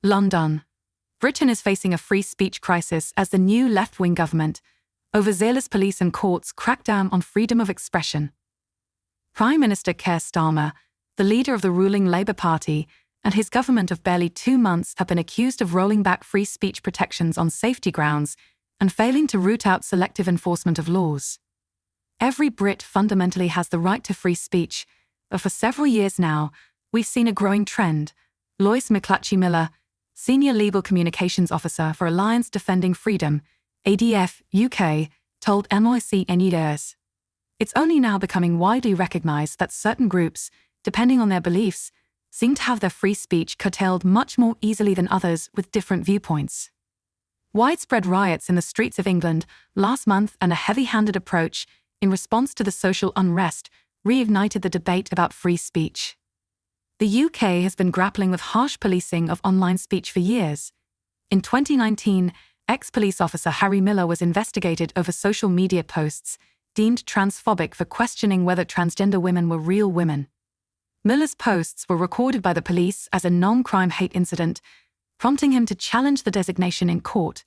London. Britain is facing a free speech crisis as the new left-wing government, overzealous police and courts crack down on freedom of expression. Prime Minister Keir Starmer, the leader of the ruling Labour Party, and his government of barely 2 months have been accused of rolling back free speech protections on safety grounds and failing to root out selective enforcement of laws. Every Brit fundamentally has the right to free speech, but for several years now, we've seen a growing trend. Lois McClatchy-Miller, Senior Legal Communications Officer for Alliance Defending Freedom, ADF UK, told NYC News. It's only now becoming widely recognized that certain groups, depending on their beliefs, seem to have their free speech curtailed much more easily than others with different viewpoints. Widespread riots in the streets of England last month and a heavy-handed approach in response to the social unrest reignited the debate about free speech. The UK has been grappling with harsh policing of online speech for years. In 2019, ex-police officer Harry Miller was investigated over social media posts deemed transphobic for questioning whether transgender women were real women. Miller's posts were recorded by the police as a non-crime hate incident, prompting him to challenge the designation in court.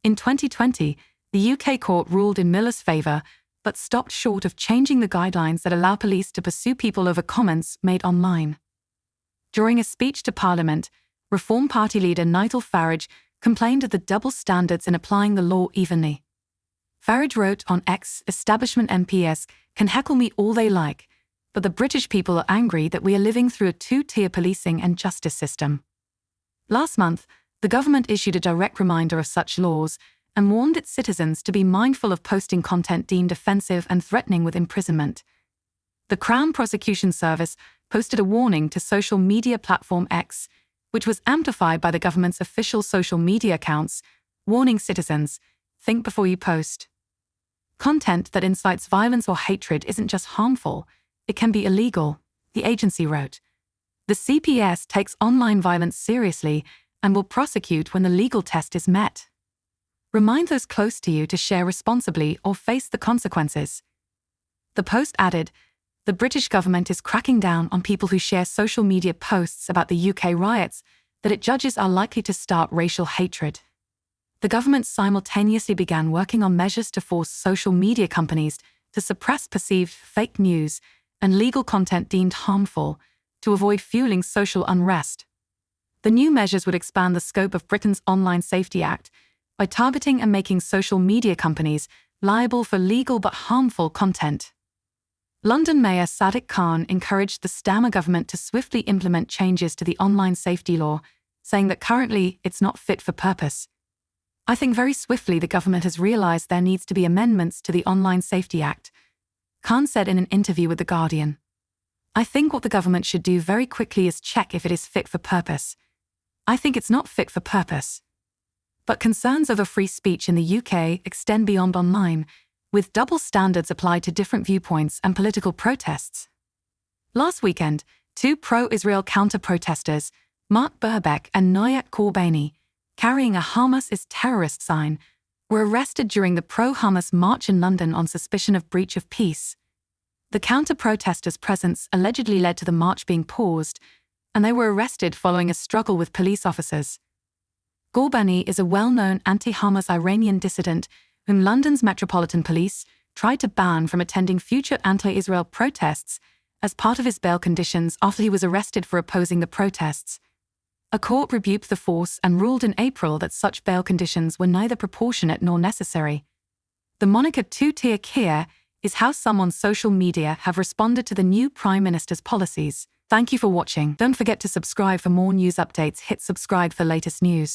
In 2020, the UK court ruled in Miller's favour, but stopped short of changing the guidelines that allow police to pursue people over comments made online. During a speech to Parliament, Reform Party leader Nigel Farage complained of the double standards in applying the law evenly. Farage wrote on X, "Establishment MPs can heckle me all they like, but the British people are angry that we are living through a two-tier policing and justice system." Last month, the government issued a direct reminder of such laws and warned its citizens to be mindful of posting content deemed offensive and threatening with imprisonment. The Crown Prosecution Service posted a warning to social media platform X, which was amplified by the government's official social media accounts, warning citizens, think before you post. Content that incites violence or hatred isn't just harmful, it can be illegal, the agency wrote. The CPS takes online violence seriously and will prosecute when the legal test is met. Remind those close to you to share responsibly or face the consequences. The post added, "The British government is cracking down on people who share social media posts about the UK riots that it judges are likely to start racial hatred." The government simultaneously began working on measures to force social media companies to suppress perceived fake news and legal content deemed harmful to avoid fueling social unrest. The new measures would expand the scope of Britain's Online Safety Act by targeting and making social media companies liable for legal but harmful content. London Mayor Sadiq Khan encouraged the Starmer government to swiftly implement changes to the online safety law, saying that currently it's not fit for purpose. "I think very swiftly the government has realised there needs to be amendments to the Online Safety Act," Khan said in an interview with The Guardian. "I think what the government should do very quickly is check if it is fit for purpose. I think it's not fit for purpose." But concerns over free speech in the UK extend beyond online, with double standards applied to different viewpoints and political protests. Last weekend, 2 pro-Israel counter-protesters, Mark Burbeck and Noyat Korbani, carrying a Hamas is terrorist sign, were arrested during the pro-Hamas march in London on suspicion of breach of peace. The counter-protesters' presence allegedly led to the march being paused, and they were arrested following a struggle with police officers. Korbani is a well-known anti-Hamas Iranian dissident whom London's Metropolitan Police tried to ban from attending future anti-Israel protests as part of his bail conditions after he was arrested for opposing the protests. A court rebuked the force and ruled in April that such bail conditions were neither proportionate nor necessary. The moniker two-tier care is how some on social media have responded to the new Prime Minister's policies. Thank you for watching. Don't forget to subscribe for more news updates. Hit subscribe for latest news.